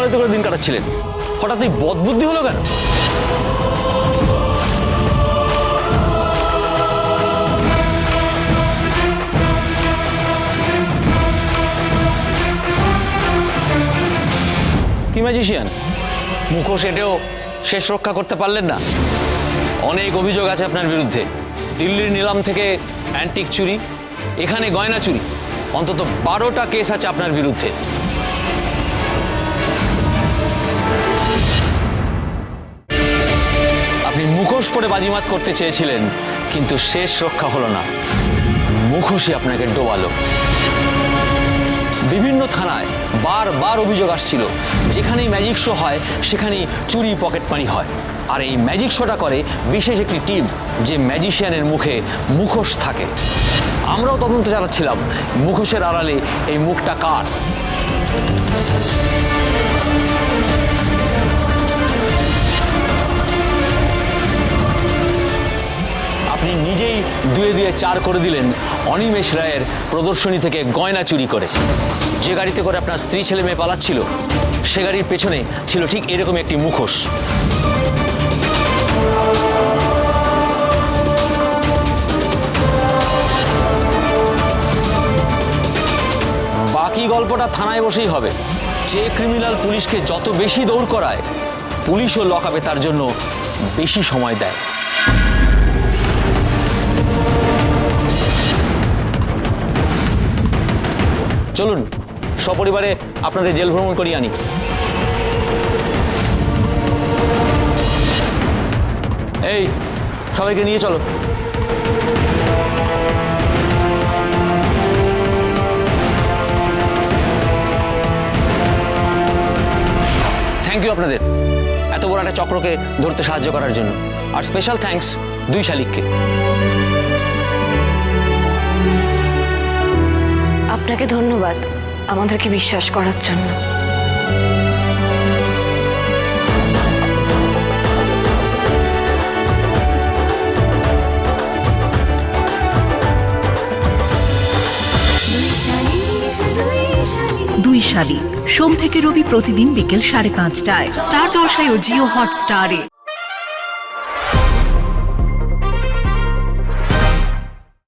ওকালতি করে দিন কাটাচ্ছিলেন, হঠাৎ এই বদবুদ্ধি হলো কেন? কি ম্যাজিশিয়ান, মুখোশ এটেও শেষ রক্ষা করতে পারলেন না? অনেক অভিযোগ আছে আপনার বিরুদ্ধে। দিল্লির নিলাম থেকে অ্যান্টিক চুরি, এখানে গয়না চুরি, অন্তত 12টা কেস আছে আপনার বিরুদ্ধে। আপনি মুখোশ পরে বাজিমাত করতে চেয়েছিলেন, কিন্তু শেষ রক্ষা হলো না, মুখোশই আপনাকে ডোবালো। বিভিন্ন থানায় বারবার অভিযোগ আসছিল, যেখানেই ম্যাজিক শো হয় সেখানেই চুরি পকেটমারি হয়। আর এই ম্যাজিক শোটা করে বিশেষ একটি টিম, যে ম্যাজিশিয়ানের মুখে মুখোশ থাকে। আমরাও তদন্ত চালাচ্ছিলাম, মুখোশের আড়ালে এই মুখটা কার। আপনি নিজেই 2-2 4 করে দিলেন অনিমেষ রায়ের প্রদর্শনী থেকে গয়না চুরি করে। যে গাড়িতে করে আপনার স্ত্রী ছেলে মেয়ে পালাচ্ছিল, সে গাড়ির পেছনে ছিল ঠিক এরকম একটি মুখোশ। বাকি গল্পটা থানায় বসেই হবে। যে ক্রিমিনাল পুলিশকে যত বেশি দৌড় করায়, পুলিশও লকআপে তার জন্য বেশি সময় দেয়। চলুন সপরিবারে আপনাদের জেল ভ্রমণ করিয়ে আনি। এই সবাইকে নিয়ে চলো। থ্যাংক ইউ আপনাদের, এত বড় একটা চক্রকে ধরতে সাহায্য করার জন্য। আর স্পেশাল থ্যাঙ্কস 2 শালিককে। আপনাকে ধন্যবাদ আমাদেরকে বিশ্বাস করার জন্য। দুই শালিক, সোম থেকে রবি প্রতিদিন বিকেল 5:30টায় স্টার জলসায় ও জিও হটস্টারে।